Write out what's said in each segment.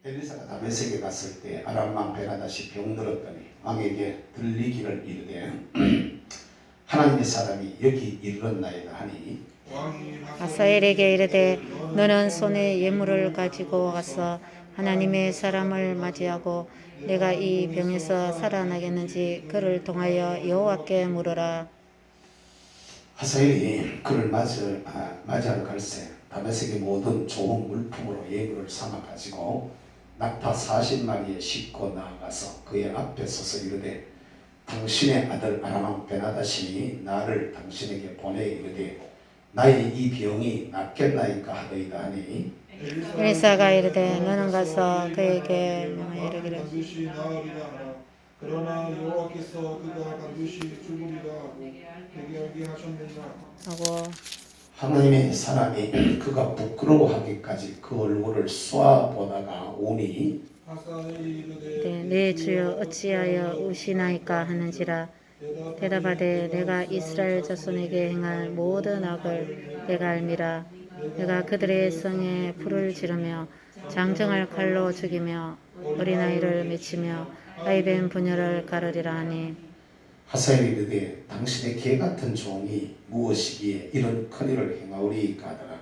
엘리사가 다메섹에 갔을 때 아람 왕 베나다시 병들었더니 왕에게 들리기를 이르되 하나님의 사람이 여기 이르렀나이다 하니 아사엘에게 이르되 너는 손에 예물을 가지고 가서 하나님의 사람을 맞이하고 내가 이 병에서 살아나겠는지 그를 통하여 여호와께 물으라. 하사엘이 그를 맞이하러 갈새 다메섹의 모든 좋은 물품으로 예물을 삼아 가지고 낙타 40마리에 싣고 나아가서 그의 앞에 서서 이르되 당신의 아들 아람 왕 베나다시 나를 당신에게 보내 이르되 나의 이 병이 낫겠나이까 하더이다 하니 엘리사가 이르되 너는 가서 그에게 명하여 이르기를 반드시 나으리라. 그러나 여호와께서 그가 반드시 죽으리라 되게 알게 하셨느니라 하고 하나님의 사람이 그가 부끄러워하기까지 그 얼굴을 쏘아보다가 오니 하사엘이 이르되 내 주여 어찌하여 우시나이까 하는지라. 대답하되 내가 이스라엘 자손에게 행할 모든 악을 내가 알미라. 내가 그들의 성에 불을 지르며 장정을 칼로 죽이며 어린아이를 맺히며 아이벤 부녀를 가르리라 하니 하사엘이 이르되 당신의 개같은 종이 무엇이기에 이런 큰일을 행하오리이까 하더라.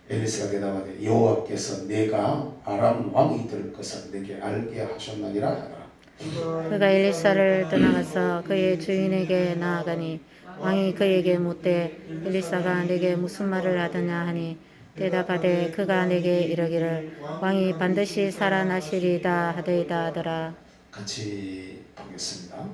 엘리사가 대답하되 여호와께서 내가 아람 왕이 될 것을 내게 알게 하셨느니라 하더라. 그가 엘리사를 떠나가서 그의 주인에게 나아가니 왕이 그에게 묻되 엘리사가 내게 무슨 말을 하더냐 하니 대답하되 그가 내게 이르기를 왕이 반드시 살아나시리다 하더이다 하더라. 같이 보겠습니다.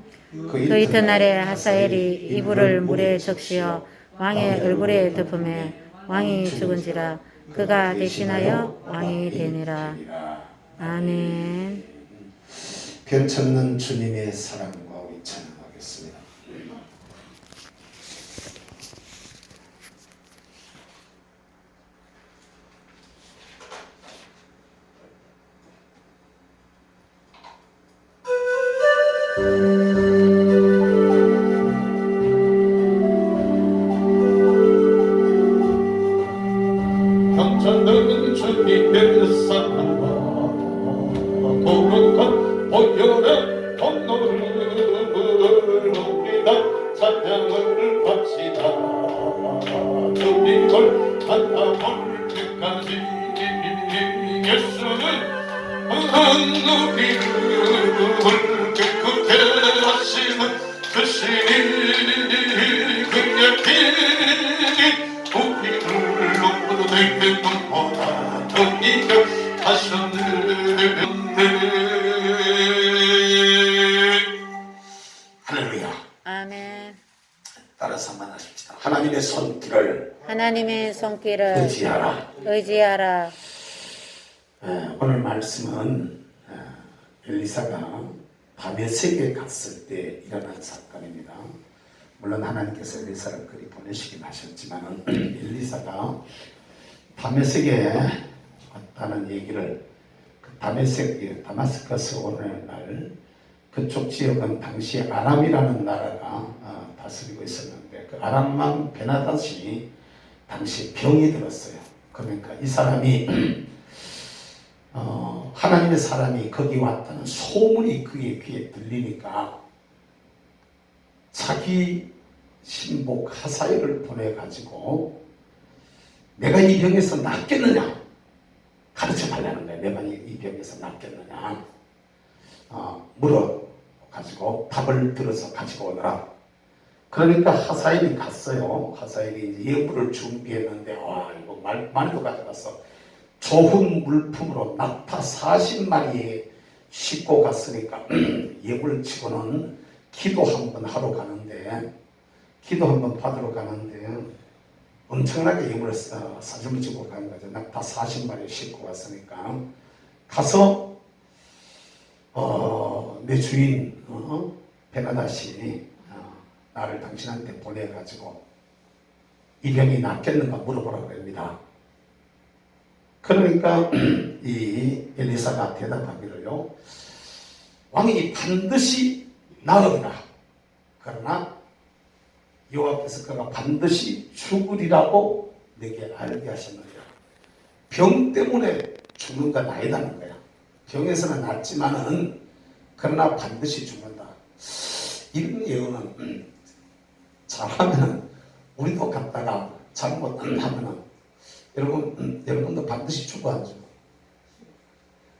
그 이튿날에 하사엘이 이불을 물에 적시어 왕의 얼굴에 덮으매 왕이 죽은지라. 그가 대신하여 왕이 되니라. 아멘. 변천는 주님의 사랑과 우리 찬양하겠습니다. 감천는 주님의 사랑과 거룩한 보혈의 통로를 우리가 찬양을 합시다. 주님을 만나볼 때까지 예수는 우리를 깨끗게 하시는 그 신이 그의 길이 우리를 내게 눈보다 더 이겨 하셨네. 할렐루야. 아멘. 따라서 한번 하십시다. 하나님의 손길을 하나님의 손길을 의지하라. 오늘 말씀은 엘리사가 다메섹에 갔을 때 일어난 사건입니다. 물론 하나님께서 엘리사를 그리 보내시긴 하셨지만 엘리사가 다메섹에 왔다는 얘기를 다마스커스 오늘날 그쪽 지역은 당시 아람이라는 나라가 다스리고 있었는데 그 아람 왕 베나다시 당시 병이 들었어요. 그러니까 이 사람이 하나님의 사람이 거기 왔다는 소문이 그의 귀에 들리니까 자기 신복 하사엘을 보내가지고 내가 이 병에서 낫겠느냐 가르쳐 달라는 거예요. 내가 이 병에서 낫겠느냐 물어가지고 답을 들어서 가지고 오더라. 그러니까 하사엘이 갔어요. 하사엘이 이제 예물을 준비했는데 이거 많이도 가져갔어. 좋은 물품으로 낙타 40마리에 싣고 갔으니까 예물치고는 기도 한번 하러 가는데 기도 한번 받으러 가는데 엄청나게 예물을 사진을 찍고 가는 거죠. 낙타 40마리 싣고 갔으니까 가서 내 주인 베나다시 나를 당신한테 보내가지고 이 병이 낫겠는가 물어보라고 합니다. 그러니까 이 엘리사가 대답하기를요, 왕이 반드시 나으리라. 그러나 여호와께서 그가 반드시 죽으리라고 내게 알게 하셨느니라. 병 때문에 죽는 건 아니다는 거야. 병에서는 낫지만은 그러나 반드시 죽는다. 이런 예언은 잘하면 우리도 갔다가 잘못하면 여러분도 반드시 죽어 안 죽어.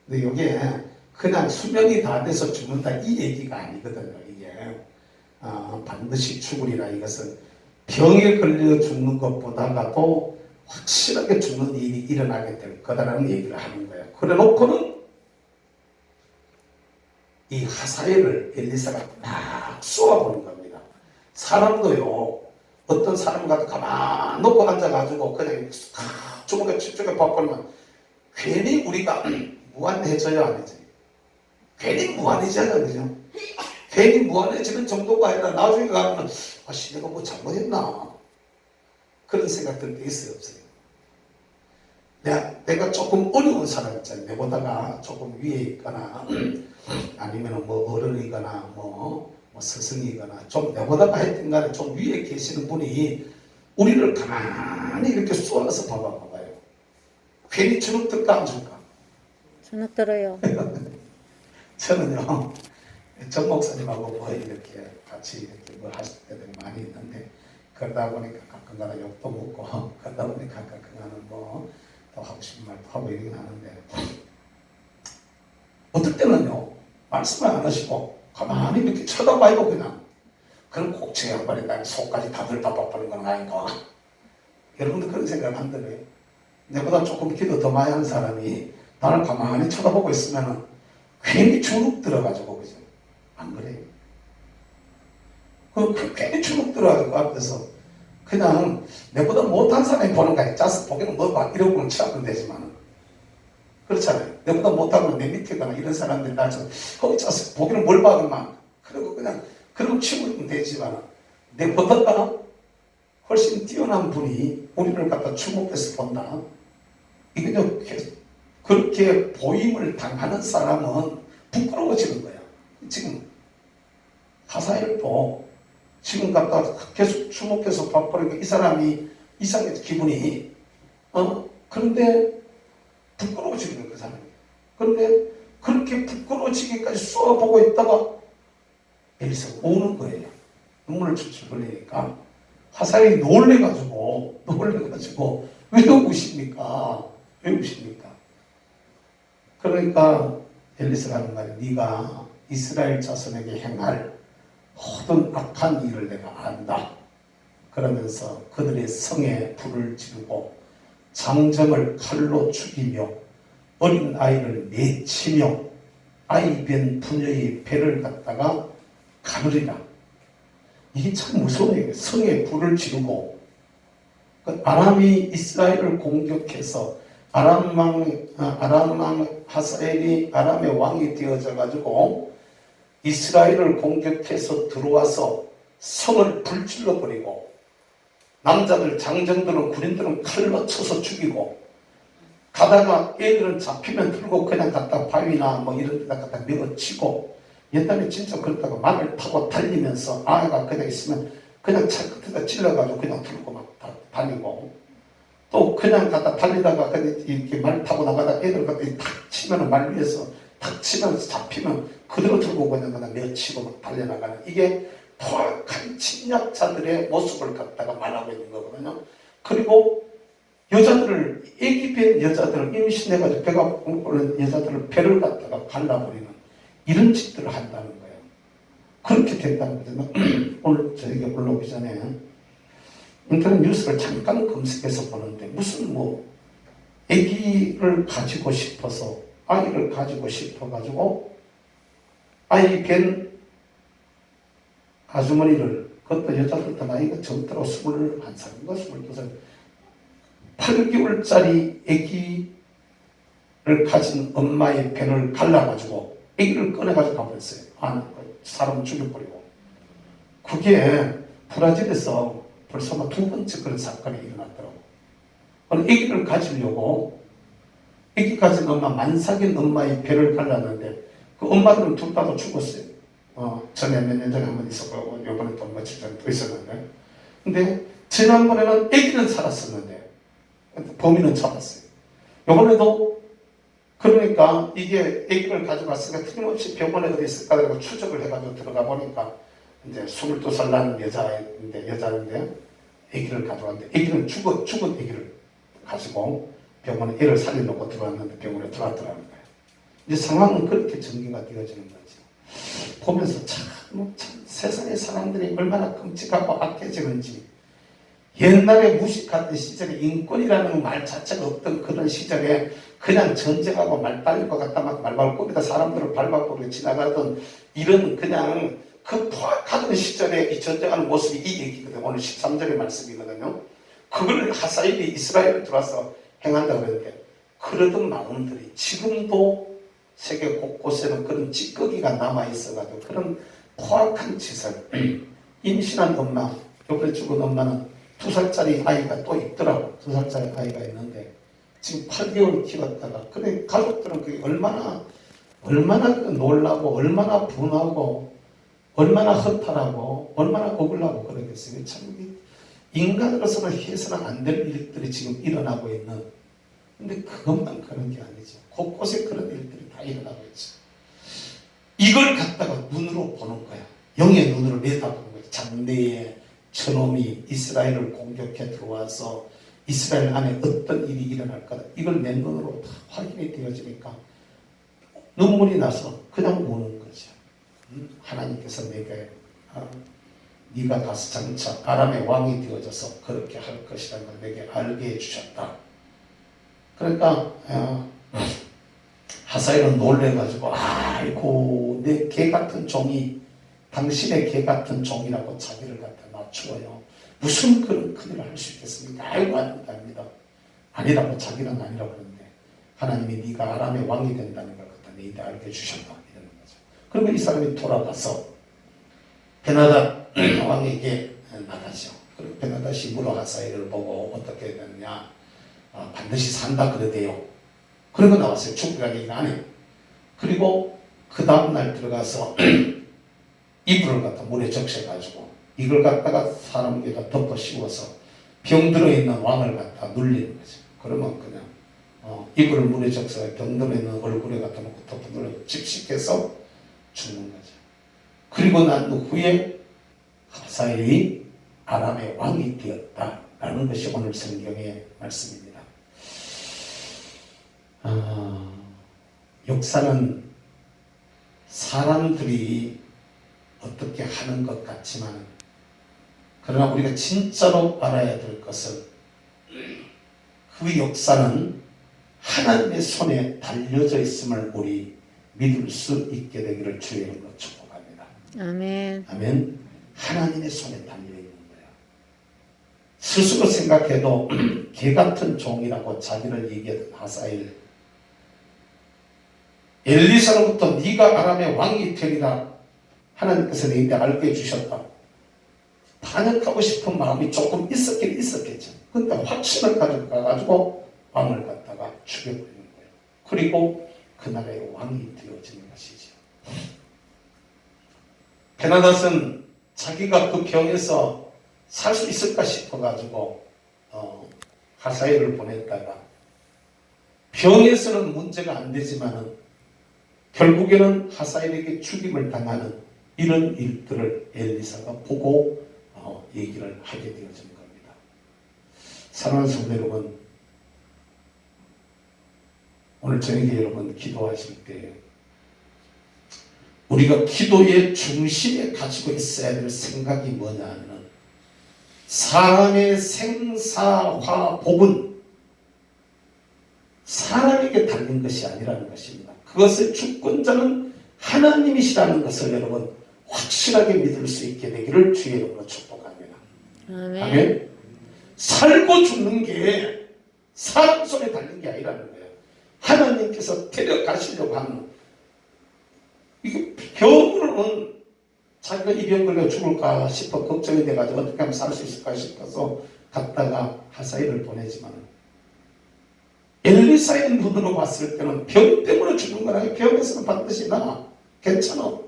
근데 이게 그냥 수명이 다 돼서 죽는다 이 얘기가 아니거든요. 이게 반드시 죽으리라. 이것은 병에 걸려 죽는 것보다도 확실하게 죽는 일이 일어나게 될 거다라는 얘기를 하는 거예요. 그래 놓고는 이 하사엘을 엘리사가 막 쏘아보는 겁니다. 사람도요, 어떤 사람 가도 가만 놓고 앉아가지고 그냥 주먹에 집중해 봐보면 괜히 우리가 무한해져야 안 되지. 괜히 무한해져야 되죠. 괜히 무한해지는 정도가 아니라 나중에 가면 아씨 내가 뭐 잘못했나 그런 생각 들 때 있어요, 없어요? 내가 조금 어려운 사람 있잖아요. 내보다가 조금 위에 있거나 아니면 뭐 어른이거나 뭐 스승이거나 좀 내보다가 하여튼 간에 좀 위에 계시는 분이 우리를 가만히 이렇게 쏘아서 봐봐요. 괜히 주눅 들까 안 줄까? 주눅 들어요. 저는요, 정 목사님하고 뭐 이렇게 같이 이렇게 뭐 하실 때들이 많이 있는데, 그러다 보니까 가끔가다 욕도 먹고, 그러다 보니까 가끔가다는 뭐, 또 하고 싶은 말도 하고 이러긴 하는데, 어떨 때는요, 말씀을 안 하시고, 가만히 이렇게 쳐다봐요, 그냥. 그럼 꼭 제 양반이 나의 속까지 다 들밥밥하는 건 아닌가? 여러분도 그런 생각 한다고요? 내보다 조금 기도 더 많이 하는 사람이 나를 가만히 쳐다보고 있으면 괜히 주눅 들어가지고, 그죠? 안 그래요? 괜히 주눅 들어가지고 앞에서 그냥 내보다 못한 사람이 보는 거야. 짜서 보기는 뭐 봐. 이러고는 취하면 되지만. 그렇잖아요. 내보다 못하면 내 밑에거나 이런 사람들이 나처럼 거기 짜서 보기는 뭘 봐, 그만. 그리고 그냥, 그러고 치우면 되지만 내보다가 훨씬 뛰어난 분이 우리를 갖다 주목해서 본다. 이게 그렇게 보임을 당하는 사람은 부끄러워지는 거야. 지금 하사엘도 지금 갖다 계속 주목해서 봐버리니까 이 사람이 이상해서 기분이 그런데 부끄러워지는 거야, 그 사람이. 그런데 그렇게 부끄러워지기까지 쏘아보고 있다가 엘리사가 우는 거예요. 눈물을 줄줄 흘리니까 하사엘이 놀래가지고 왜 우십니까? 왜 우십니까? 그러니까 엘리사가 하는 말이 네가 이스라엘 자손에게 행할 모든 악한 일을 내가 안다. 그러면서 그들의 성에 불을 지르고 장정을 칼로 죽이며 어린 아이를 내치며 아이 벤 부녀의 배를 갖다가 가누리라. 이게 참 무서운 얘기예요. 성에 불을 지르고 아람이 이스라엘을 공격해서 아람 왕 하사엘이 아람의 왕이 되어져 가지고 이스라엘을 공격해서 들어와서 성을 불질러 버리고 남자들 장정들은 군인들은 칼로 쳐서 죽이고 가다가 애들은 잡히면 들고 그냥 갖다 바위나 뭐 이런 데다 갖다 밀어치고 옛날에 진짜 그렇다고 말을 타고 달리면서 아이가 그냥 있으면 그냥 차 끝에다 찔러가지고 그냥 들고 막 다니고 또 그냥 갖다 달리다가 그냥 이렇게 말 타고 나가다 애들 갖다 탁 치면은 말 위에서 탁 치면서 잡히면 그대로 들고 그냥 밀어치고 막 달려나가는 이게 포악한 침략자들의 모습을 갖다가 말하고 있는 거거든요. 그리고 여자들을 애기 뵌 여자들을 임신해가지고 배가 고픈 여자들을 배를 갖다가 갈라버리는 이런 짓들을 한다는 거예요. 그렇게 된다는 거죠. 오늘 저에게 올라오기 전에 인터넷 뉴스를 잠깐 검색해서 보는데 무슨 뭐 아기를 가지고 싶어서 아이를 가지고 싶어가지고 아이 뵌 아주머니를 그것도 여자들도 나이가 적더라고 21살인가 22살 8개월짜리 아기를 가진 엄마의 배를 갈라가지고 아기를 꺼내가지고 가버렸어요. 사람 죽여버리고. 그게 브라질에서 벌써 막 2번째 그런 사건이 일어났더라고. 아기를 가지려고 아기 가진 엄마 만삭인 엄마의 배를 갈랐는데 그 엄마들은 둘 다 죽었어요. 전에 몇 년 전에 한 번 있었고 이번에 또 며칠 전에 또 있었는데 근데 지난번에는 아기는 살았었는데 범인은 잡았어요. 이번에도 그러니까 이게 아기를 가져갔으니까 틀림없이 병원에 어디 있을까 하고 추적을 해가지고 들어가 보니까 이제 22살 난 여자인데 아기를 가져왔는데 아기는 죽은 아기를 가지고 병원에 애를 살려놓고 들어왔는데 병원에 들어왔더라는 거예요. 이제 상황은 그렇게 전개가 되어지는 거죠. 보면서 참 세상의 사람들이 얼마나 끔찍하고 악해지는지, 옛날에 무식했던 시절에 인권이라는 말 자체가 없던 그런 시절에 그냥 전쟁하고 말 딸릴 것 같다 막 말발굽에다 사람들을 밟아버리고 지나가던 이런 그냥 그 포악하던 시절에 이 전쟁하는 모습이 이 얘기거든요. 오늘 13절의 말씀이거든요. 그걸 하사엘이 이스라엘에 들어와서 행한다고 그랬는데, 그러던 마음들이 지금도 세계 곳곳에는 그런 찌꺼기가 남아있어가지고 그런 포악한 짓을 임신한 엄마, 옆에 죽은 엄마는 2살짜리 아이가 또 있더라고. 2살짜리 아이가 있는데 지금 8개월 키웠다가, 그래 가족들은 그게 얼마나 놀라고 얼마나 분하고 얼마나 허탈하고 얼마나 억울하고 그러겠어요. 참 인간으로서는 해서는 안 될 일들이 지금 일어나고 있는, 근데 그것만 그런 게 아니죠. 곳곳에 그런 일들이 다 일어나고 있죠. 이걸 갖다가 눈으로 보는 거야. 영의 눈으로 내다보는 거야. 장래에 저놈이 이스라엘을 공격해 들어와서 이스라엘 안에 어떤 일이 일어날 거다. 이걸 내 눈으로 다 확인이 되어지니까 눈물이 나서 그냥 우는 거죠. 하나님께서 내게 네가 가서 장차 아람의 왕이 되어져서 그렇게 할 것이라는 걸 내게 알게 해주셨다. 그러니까 하사엘은 놀래가지고 아이고 내 개 같은 종이 당신의 개 같은 종이라고 자기를 갖다 낮추어요. 무슨 그런 큰일을 할 수 있겠습니까? 아이고 아닙니다. 아니라고 자기는 아니라고 하는데 하나님이 네가 아람의 왕이 된다는 걸 갖다 내게 알게 해주셨다 이러는 거죠. 그러면 이 사람이 돌아가서 베나닷 왕에게 나가죠. 그리고 베나닷이 물어 하사엘을 보고 어떻게 됐느냐, 반드시 산다 그러대요. 그러고 나왔어요. 충분하게 일 안 해요. 그리고 그 다음날 들어가서 이불을 갖다 물에 적셔가지고 이걸 갖다가 사람에다 덮어 씌워서 병 들어있는 왕을 갖다 눌리는 거죠. 그러면 그냥 이불을 물에 적셔서 병 들어있는 얼굴에 갖다 놓고 덮어 눌러 집식해서 죽는 거죠. 그리고 난 후에 하사엘이 아람의 왕이 되었다라는 것이 오늘 성경의 말씀입니다. 역사는 사람들이 어떻게 하는 것 같지만, 그러나 우리가 진짜로 알아야 될 것은 그 역사는 하나님의 손에 달려져 있음을 우리 믿을 수 있게 되기를 주의 이름으로 축복합니다. 아멘. 아멘. 하나님의 손에 달려있는 거예요. 스스로 생각해도 개 같은 종이라고 자기를 얘기했던 하사엘, 엘리사로부터 네가 아람의 왕이 되리라 하나님께서 내게 알게 해주셨다. 반역하고 싶은 마음이 조금 있었긴 있었겠죠. 근데 확신을 가지고 왕을 갖다가 죽여버리는 거예요. 그리고 그 나라의 왕이 되어지는 것이죠. 베나닷은 자기가 그 병에서 살 수 있을까 싶어가지고 하사엘을 보냈다가, 병에서는 문제가 안 되지만은 결국에는 하사엘에게 죽임을 당하는 이런 일들을 엘리사가 보고 얘기를 하게 되어진 겁니다. 사랑하는 성도 여러분, 오늘 저녁에 여러분 기도하실 때 우리가 기도의 중심에 가지고 있어야 될 생각이 뭐냐 하면, 사람의 생사화복은 사람에게 달린 것이 아니라는 것입니다. 그것의 주권자는 하나님이시라는 것을 여러분 확실하게 믿을 수 있게 되기를 주의 이름으로 축복합니다. 아멘. 아멘. 살고 죽는 게 사람 손에 달린 게 아니라는 거예요. 하나님께서 데려가시려고 하는, 이게 병으로는 자기가 이 병 걸려 죽을까 싶어 걱정이 돼가지고 어떻게 하면 살 수 있을까 싶어서 갔다가 하사엘을 보내지만, 엘리사의 눈으로 봤을 때는 병 때문에 죽는 건 아니에요. 병에서는 반드시 나 괜찮아.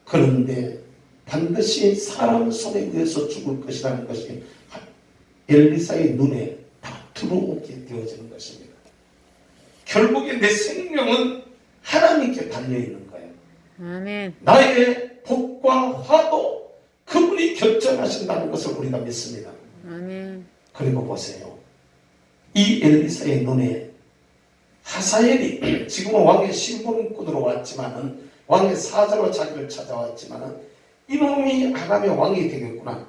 그런데 반드시 사람 손에 의해서 죽을 것이라는 것이 엘리사의 눈에 다 들어오게 되어지는 것입니다. 결국에 내 생명은 하나님께 달려있는 거예요. 아멘. 나의 복과 화도 그분이 결정하신다는 것을 우리가 믿습니다. 아멘. 그리고 보세요. 이 엘리사의 눈에 하사엘이 지금은 왕의 신분꾼으로 왔지만은, 왕의 사자로 자기를 찾아왔지만은, 이놈이 아람의 왕이 되겠구나.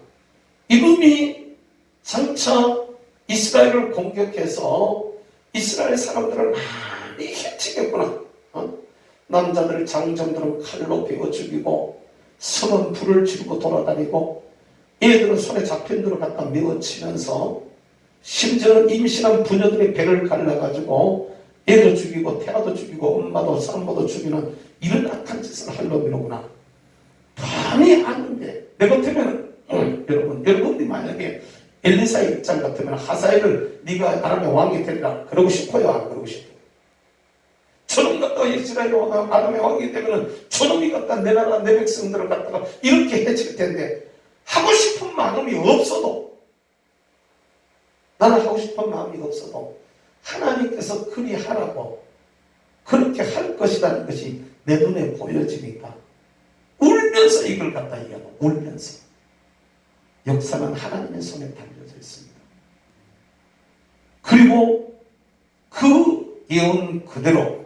이놈이 장차 이스라엘을 공격해서 이스라엘 사람들을 많이 해치겠구나. 남자들 장정들은 칼로 베어 죽이고, 성은 불을 지르고 돌아다니고, 얘들은 손에 잡힌 대로 갖다 메어치면서, 심지어는 임신한 부녀들의 배를 갈라가지고 애도 죽이고 태아도 죽이고 엄마도 산모도 죽이는 이런 악한 짓을 할 놈이로구나. 감히 아는데, 내 같으면 여러분들이 만약에 엘리사의 입장 같으면 하사엘을 네가 아람의 왕이 되리라 그러고 싶어요? 안 그러고 싶어요? 저놈 갖다가 이스라엘 아람의 왕이 되면 저놈이 갖다 내 나라 내 백성들을 갖다가 이렇게 해칠 텐데, 하고 싶은 마음이 없어도, 나는 하고 싶은 마음이 없어도 하나님께서 그리 하라고 그렇게 할 것이라는 것이 내 눈에 보여지니까 울면서 이걸 갖다 이야기하고, 울면서. 역사는 하나님의 손에 달려져 있습니다. 그리고 그 예언 그대로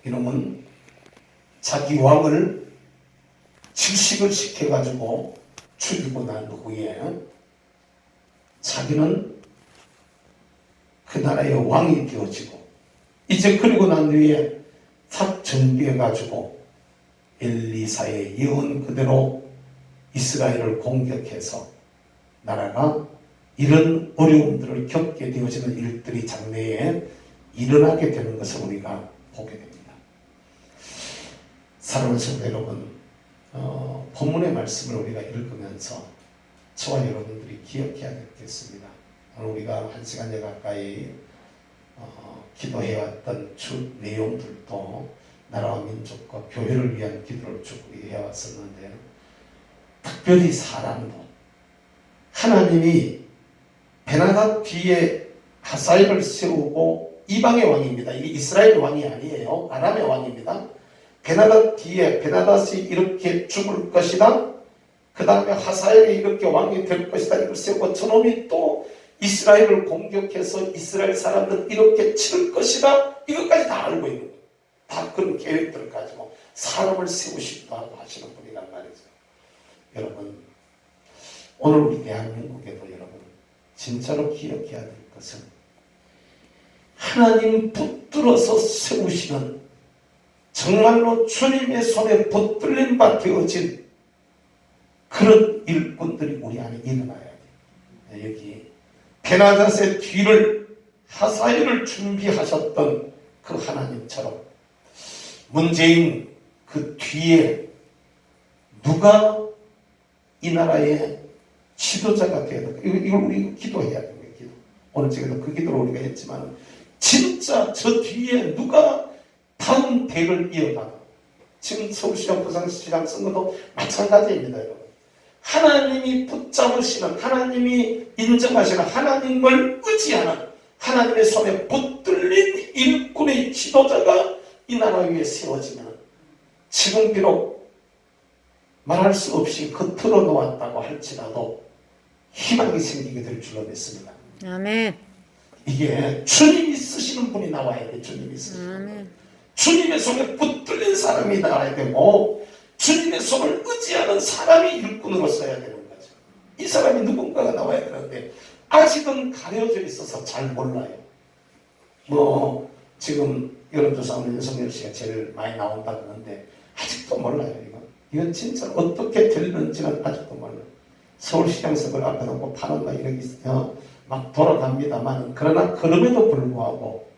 이놈은 자기 왕을 질식을 시켜가지고 죽이고 난 후에 자기는 그 나라의 왕이 되어지고, 이제 그리고 난 뒤에 싹 정비해가지고 엘리사의 예언 그대로 이스라엘을 공격해서 나라가 이런 어려움들을 겪게 되어지는 일들이 장래에 일어나게 되는 것을 우리가 보게 됩니다. 사랑하는 성도 여러분, 본문의 말씀을 우리가 읽으면서 저와 여러분들이 기억해야 되겠습니다. 오늘 우리가 1시간여 가까이 기도해왔던 주 내용들도 나라와 민족과 교회를 위한 기도를 쭉 해왔었는데, 특별히 사람도 하나님이 베나다 뒤에 하사엘을 세우고, 이방의 왕입니다. 이게 이스라엘 왕이 아니에요. 아람의 왕입니다. 베나다 뒤에 베나닷이 이렇게 죽을 것이다. 그 다음에 하사엘이 이렇게 왕이 될 것이다. 이걸 세우고 저놈이 또 이스라엘을 공격해서 이스라엘 사람들 이렇게 치를 것이다. 이것까지 다 알고 있는 거예요. 다 그런 계획들을 가지고 사람을 세우시기도 하고 하시는 분이란 말이죠. 여러분, 오늘 우리 대한민국에도 여러분 진짜로 기억해야 될 것은, 하나님 붙들어서 세우시는, 정말로 주님의 손에 붙들린 바 되어진 그런 일꾼들이 우리 안에 일어나야 돼요. 여기 베나닷의 뒤를, 하사엘을 준비하셨던 그 하나님처럼 문재인 그 뒤에 누가 이 나라의 지도자가 되어야 돼. 이걸 우리 기도해야 돼요. 기도. 오늘 제가 그 기도를 우리가 했지만, 진짜 저 뒤에 누가 다음 대를 이어가나. 지금 서울시장, 부산시장 선거도 마찬가지입니다. 여러분. 하나님이 붙잡으시는, 하나님이 인정하시는, 하나님을 의지하는, 하나님의 손에 붙들린 일꾼의 지도자가 이 나라 위에 세워지면, 지금 비록 말할 수 없이 겉으로 놓았다고 할지라도 희망이 생기게 될 줄로 믿습니다. 아멘. 이게 주님이 쓰시는 분이 나와야 돼. 주님이 쓰시는 분. 주님의 손에 붙들린 사람이 나와야 되고, 주님의 손을 의지하는 사람이 일꾼으로 서야 되는 거죠. 이 사람이 누군가가 나와야 되는데 아직은 가려져 있어서 잘 몰라요. 뭐 지금 여론조사하면 윤석열 씨가 제일 많이 나온다 그러는데 아직도 몰라요. 이건 진짜 어떻게 될는지는 아직도 몰라요. 서울시장 선거를 앞에 놓고 파는 막 이런 게 있어요. 막 돌아갑니다만, 그러나 그럼에도 불구하고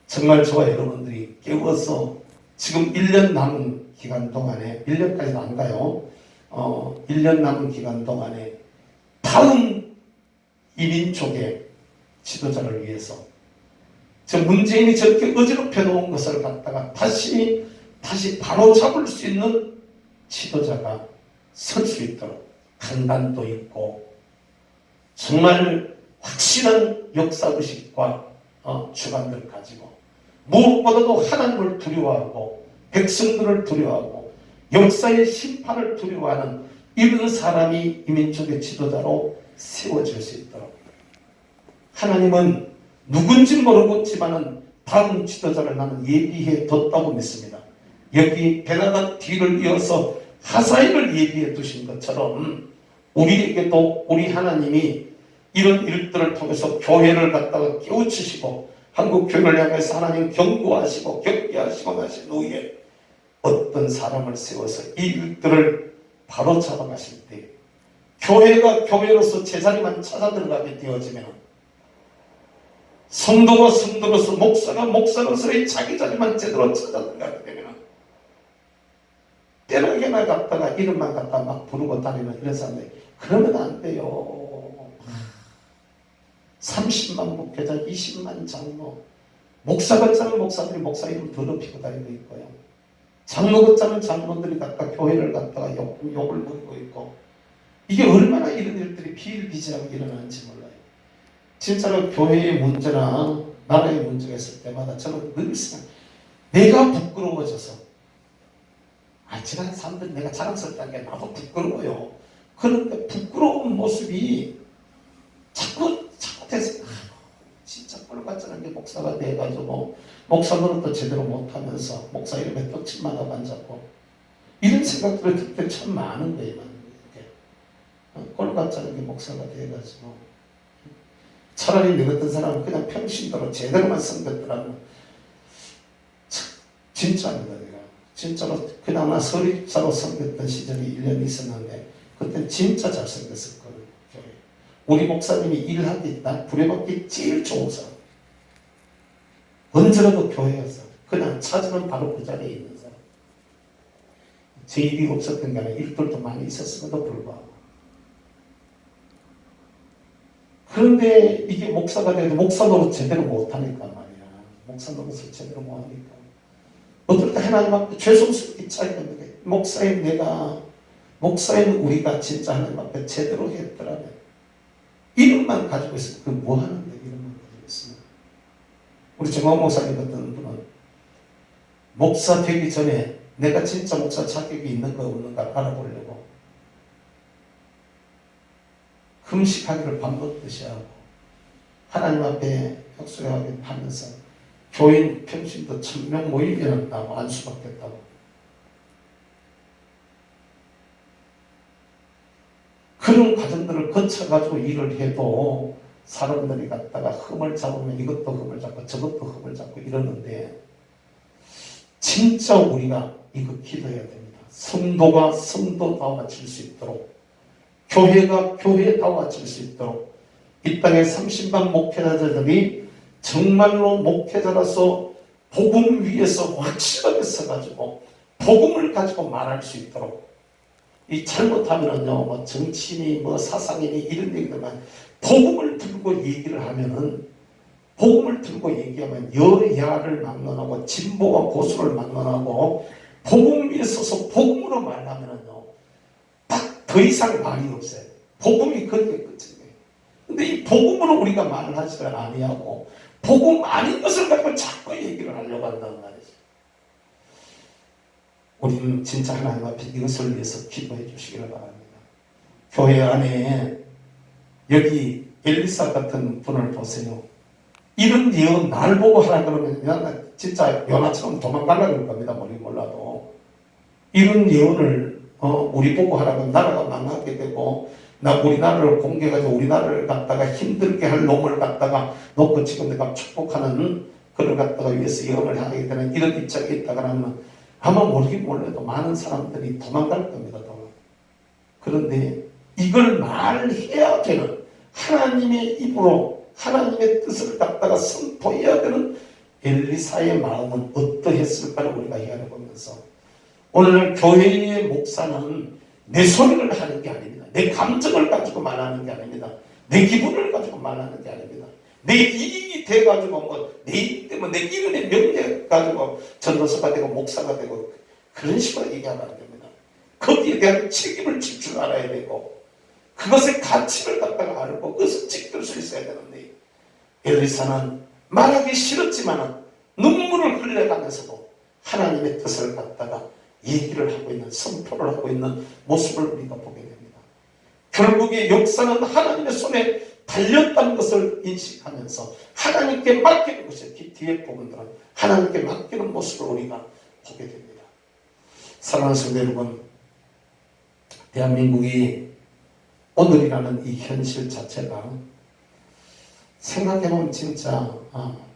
정말 저와 여러분들이 깨워서 지금 1년 남은 기간 동안에, 1년까지도 안 가요. 1년 남은 기간 동안에 다음 이민족의 지도자를 위해서, 저 문재인이 저렇게 어지럽혀 놓은 것을 갖다가 다시 바로 잡을 수 있는 지도자가 설 수 있도록 강단도 있고 정말 확실한 역사의식과 주관들 가지고 무엇보다도 하나님을 두려워하고 백성들을 두려워하고 역사의 심판을 두려워하는 이런 사람이 이 민족의 지도자로 세워질 수 있도록 하나님은 누군지 모르겠지만은 다음 지도자를 나는 예비해 뒀다고 믿습니다. 여기 베나다 뒤를 이어서 하사엘을 예비해 두신 것처럼 우리에게도 우리 하나님이 이런 일들을 통해서 교회를 갖다가 깨우치시고 한국 교회를 향해서 하나님 경고하시고 경계하시고 나신 후에 어떤 사람을 세워서 이 일들을 바로 잡아가실 때 교회가 교회로서 제자리만 찾아 들어가게 되어지면 성도가 성도로서 목사가 목사로서의 자기 자리만 제대로 찾아 들어가게 되면 때나게나 갖다가 이름만 갖다 막 부르고 다니는 이런 사람들 그러면 안 돼요. 30만 목회자 20만 장로 목사 같자는 목사들이 목사 이름 더럽히고 다니고 있고요. 장로 같자는 장로들이 갖다 교회를 갖다가 욕을 부리고 있고 이게 얼마나 이런 일들이 비일비재하게 일어나는지 몰라요. 진짜로 교회의 문제나 나라의 문제가 있을 때마다 저는 늘 생각 내가 부끄러워져서 지난 사람들이 내가 자랑스럽다는 게 나도 부끄러워요. 그런데 부끄러운 모습이 자꾸 돼서 진짜 꼴같지는 게 목사가 돼가지고 목사 노릇도 제대로 못하면서 목사 이름에 떡칠만 하고 앉았고 이런 생각들을 들 때 참 많은 거예요. 꼴같지는 게 목사가 돼가지고 차라리 내 같은 사람은 그냥 평신도로 제대로만 섬겼더라면 진짜입니다. 내가 진짜로 그나마 설립자로 섬겼던 시절이 1년 있었는데 그때 진짜 잘생겼었거든요. 우리 목사님이 일하기 난 부려먹기 제일 좋은 사람. 언제라도 교회에서 그냥 찾으면 바로 그 자리에 있는 사람. 제 일이 없었던 게 아니라 일들도 많이 있었음에도 불구하고. 그런데 이게 목사가 돼도 목사 노릇 제대로 못하니까 말이야. 목사 노릇을 제대로 못하니까. 어떨 때 하나님 앞에 죄송스럽게 차이는 게 목사인 우리가 진짜 하나님 앞에 제대로 했더라면 이름만 가지고 있으면 그건 뭐 하는데 이름만 가지고 있으면 우리 정광 목사님 같은 분은 목사 되기 전에 내가 진짜 목사 자격이 있는가 없는가 알아보려고 금식하기를 밥 먹듯이 하고 하나님 앞에 약속하게 하면서 교인 평신도 1000명 모이면 나고 안수받겠다고 그런 과정들을 거쳐가지고 일을 해도 사람들이 갖다가 흠을 잡으면 이것도 흠을 잡고 저것도 흠을 잡고 이러는데 진짜 우리가 이거 기도해야 됩니다. 성도가 성도다워질 수 있도록 교회가 교회다워질 수 있도록 이 땅의 30만 목회자들이 정말로 목회자라서 복음 위에서 확실하게 서가지고 복음을 가지고 말할 수 있도록 이 잘못하면은요, 뭐 정치인이 뭐 사상인이 이런 얘기들만 복음을 들고 얘기를 하면은 복음을 들고 얘기하면 여야를 막론하고 진보와 보수를 막론하고 복음 위에 서서 복음으로 말하면은요, 딱 더 이상 말이 없어요. 복음이 그렇게 끝인 거예요. 근데 이 복음으로 우리가 말을 하지를 아니하고 복음 아닌 것을 갖고 자꾸 얘기를 하려고 한다는 말이죠. 우리는 진짜 하나님 앞에 이것을 위해서 기도해 주시기를 바랍니다. 교회 안에 여기 엘리사 같은 분을 보세요. 이런 예언 날 보고 하라 그러면 진짜 요나처럼 도망가려고 그럴 겁니다. 우리 몰라도. 이런 예언을 우리 보고 하라고 나라가 망하게 되고 우리나라를 공개가지고 우리나라를 갖다가 힘들게 할 놈을 갖다가 놓고 지금 내가 축복하는 그를 갖다가 위해서 예언을 하게 되는 이런 입장이 있다가 하면 아마 모르긴 몰라도 많은 사람들이 도망갈 겁니다. 그런데 이걸 말해야 되는 하나님의 입으로 하나님의 뜻을 갖다가 선포해야 되는 엘리사의 마음은 어떠했을까를 우리가 헤아려보면서 오늘 교회의 목사는 내 소리를 하는 게 아닙니다. 내 감정을 가지고 말하는 게 아닙니다. 내 기분을 가지고 말하는 게 아닙니다. 내 이익이 돼가지고 내 이익 때문에 내 이름의 명예 가지고 전도사가 되고 목사가 되고 그런 식으로 얘기하면 안 됩니다. 거기에 대한 책임을 질 줄 알아야 되고 그것의 가치를 갖다가 알고 그것을 지킬 수 있어야 되는데 엘리사는 말하기 싫었지만 눈물을 흘려가면서도 하나님의 뜻을 갖다가 얘기를 하고 있는, 선포를 하고 있는 모습을 우리가 보게 됩니다. 결국에 역사는 하나님의 손에 달렸다는 것을 인식하면서 하나님께 맡기는 것이, 뒤에 부분들은 하나님께 맡기는 모습을 우리가 보게 됩니다. 사랑하는 성도 여러분, 대한민국이 오늘이라는 이 현실 자체가 생각해보면 진짜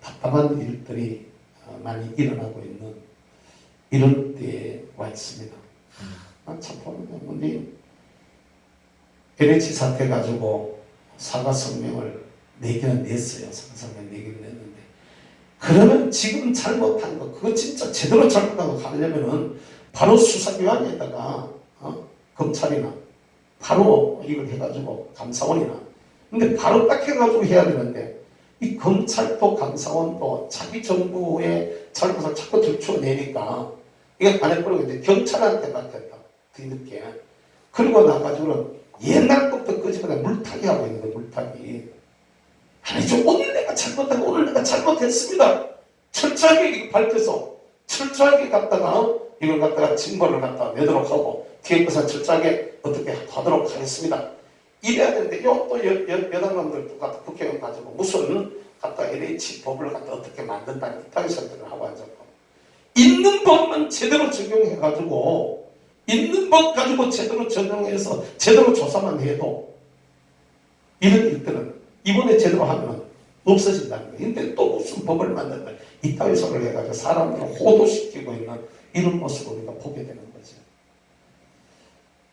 답답한 일들이 많이 일어나고 있는 이런 때에 와 있습니다. 참 보면 우리 LH 사태 가지고 사과 성명을 4개는 냈어요. 사과 성명 4개를 냈는데, 그러면 지금 잘못한 거, 그거 진짜 제대로 잘못한 거 하려면은 바로 수사기관에다가 검찰이나 바로 이걸 해가지고 감사원이나, 근데 바로 딱 해가지고 해야 되는데, 이 검찰도 감사원도 자기 정부의 잘못을 자꾸 들춰내니까 이게 안 해버리고 이제 경찰한테 맡겼다. 뒤늦게. 그리고 나가지고는 옛날 것부터 끄집어내 물타기 하고 있는 거예요. 물타기. 아니죠. 오늘 내가 잘못하고 오늘 내가 잘못했습니다. 철저하게 이거 밝혀서 철저하게 갖다가 이걸 갖다가 징벌을 갖다가 내도록 하고 뒤에 것은 철저하게 어떻게 하도록 하겠습니다. 이래야 되는데, 또 여당놈들 똑같아 국회의원 가지고 무슨 갖다 LH 법을 갖다 어떻게 만든다 이따위 설득을 하고 앉았고, 있는 법만 제대로 적용해가지고 있는 법 가지고 제대로 적용해서 제대로 조사만 해도 이런 일들은 이번에 제대로 하면 없어진다는 거예요. 근데 또 무슨 법을 만든다 이따위 소리를 해가지고 사람들을 호도시키고 있는 이런 모습을 우리가 보게 되는 거죠.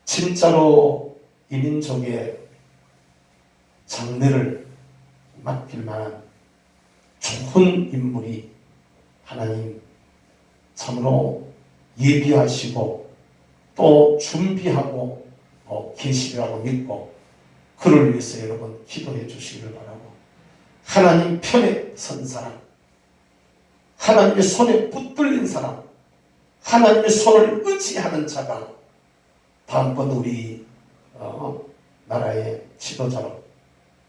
진짜로 이 민족의 장래를 맡길 만한 좋은 인물이 하나님 참으로 예비하시고 또 준비하고 계시라고 믿고, 그를 위해서 여러분 기도해 주시기를 바라고, 하나님 편에 선 사람, 하나님의 손에 붙들린 사람, 하나님의 손을 의지하는 자가 다음번 우리 나라의 지도자로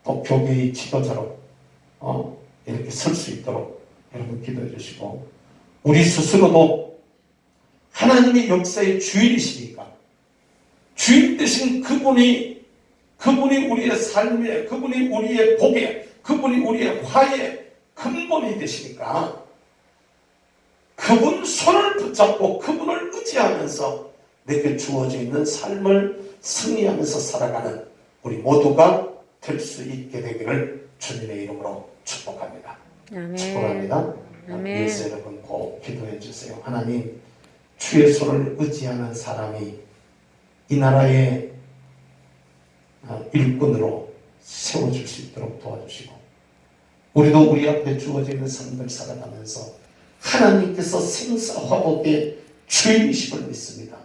또 교회의 지도자로 이렇게 설 수 있도록 여러분 기도해 주시고, 우리 스스로도 하나님의 역사의 주인이시니까 주인 되신 그분이 우리의 삶에, 그분이 우리의 복에, 그분이 우리의 화의 근본이 되시니까 그분 손을 붙잡고 그분을 의지하면서 내게 주어져 있는 삶을 승리하면서 살아가는 우리 모두가 될 수 있게 되기를 주님의 이름으로 축복합니다. 아멘. 축복합니다. 아멘. 위해서 여러분 꼭 기도해 주세요. 하나님, 주의 손을 의지하는 사람이 이 나라의 일꾼으로 세워줄 수 있도록 도와주시고, 우리도 우리 앞에 주어져 있는 삶을 살아가면서 하나님께서 생사화복의 주인이심을 믿습니다.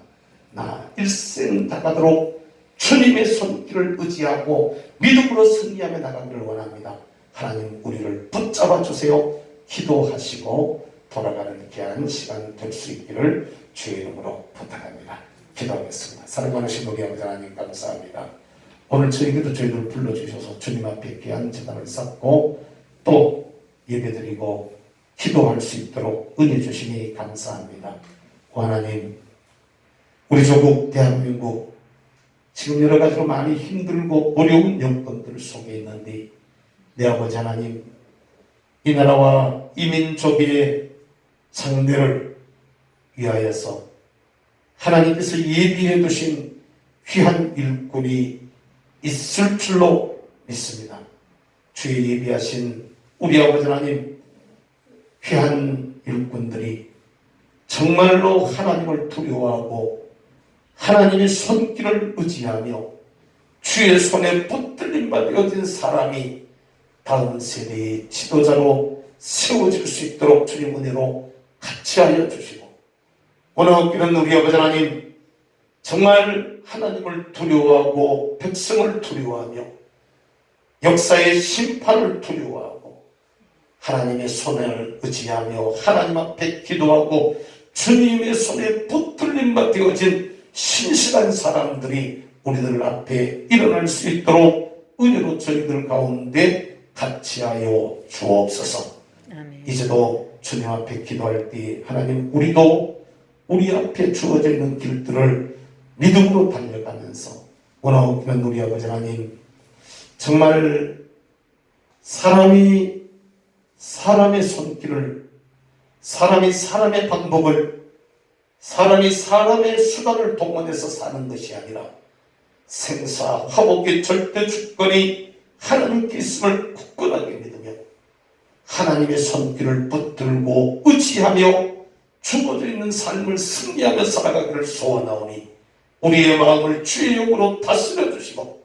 나 일생 다가도록 주님의 손길을 의지하고 믿음으로 승리하며 나가기를 원합니다. 하나님, 우리를 붙잡아 주세요. 기도하시고 돌아가는 귀한 시간 될 수 있기를 주의 이름으로 부탁합니다. 기도하겠습니다. 사랑 많으신 우리 아버지 하나님, 감사합니다. 오늘 저희에게도 저희들을 불러주셔서 주님 앞에 귀한 제단을 쌓고 또 예배드리고 기도할 수 있도록 은혜 주시니 감사합니다. 하나님, 우리 조국 대한민국 지금 여러 가지로 많이 힘들고 어려운 여건들 속에 있는데, 내 아버지 하나님, 이 나라와 이 민족의 장래를 위하여서 하나님께서 예비해 두신 귀한 일꾼이 있을 줄로 믿습니다. 주의 예비하신 우리 아버지 하나님, 귀한 일꾼들이 정말로 하나님을 두려워하고 하나님의 손길을 의지하며 주의 손에 붙들림 받아진 사람이 다음 세대의 지도자로 세워질 수 있도록 주님 은혜로 같이 하여 주시고, 오늘 이런 우리 아버지 하나님, 정말 하나님을 두려워하고 백성을 두려워하며 역사의 심판을 두려워하고 하나님의 손을 의지하며 하나님 앞에 기도하고 주님의 손에 붙들림받 되어진 신실한 사람들이 우리들 앞에 일어날 수 있도록 은혜로 저희들 가운데 같이 하여 주옵소서. 아멘. 이제도 주님 앞에 기도할 때 하나님 우리도 우리 앞에 주어져 있는 길들을 믿음으로 달려가면서 원하옵면 우리 아버지 하나님 정말 사람이 사람의 손길을 사람이 사람의 방법을 사람이 사람의 수단을 동원해서 사는 것이 아니라 생사 화복의 절대 주권이 하나님께 있음을 굳건하게 믿으며 하나님의 손길을 붙들고 의지하며 주어져 있는 삶을 승리하며 살아가기를 소원하오니 우리의 마음을 주의 영으로 다스려 주시고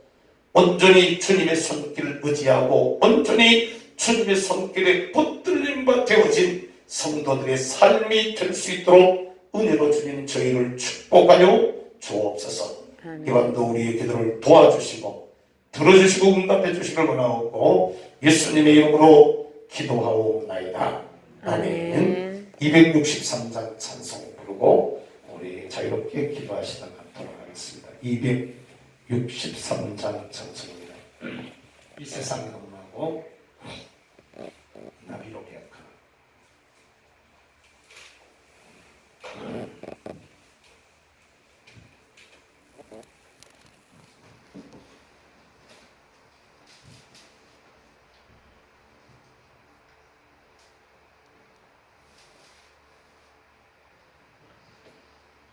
온전히 주님의 손길을 의지하고 온전히 주님의 손길에 붙들림과 되어진 성도들의 삶이 될 수 있도록 은혜로 주님 저희를 축복하여 주옵소서. 이 밤도 우리의 기도를 도와주시고 들어주시고 응답해 주시길 원하옵고 예수님의 이름으로 기도하옵나이다. 아멘. 263장 찬송 부르고 우리 자유롭게 기도하시다 가도록 하겠습니다. 263장 찬송입니다. 이 세상을 넘나고 나비로 계약하라.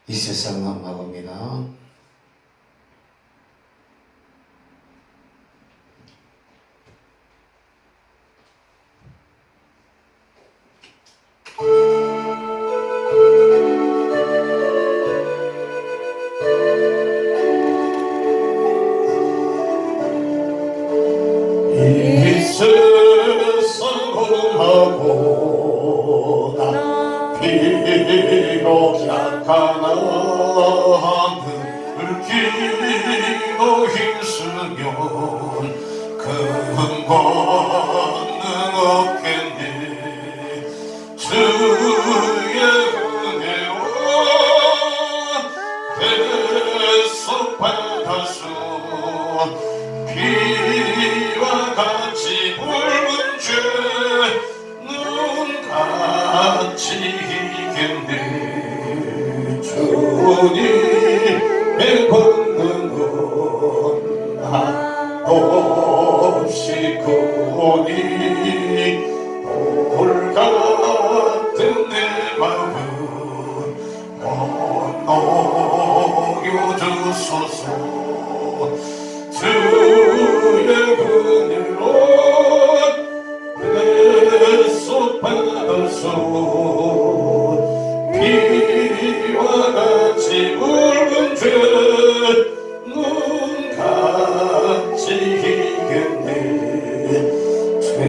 이 세상은 막옵니다. 이 세상은 막오나 비록 약한 하늘 기도 힘쓰면 큰 권능 없겠니 주의 은혜로 대속받아서 비와 같이 붉은 죄 눈같이 이겼네 주님의 권능은 한없이 크오니 돌 같은 내 마음은 못 녹여주소서 주의 은혜로 대속받아서 비와 같이 붉은 죄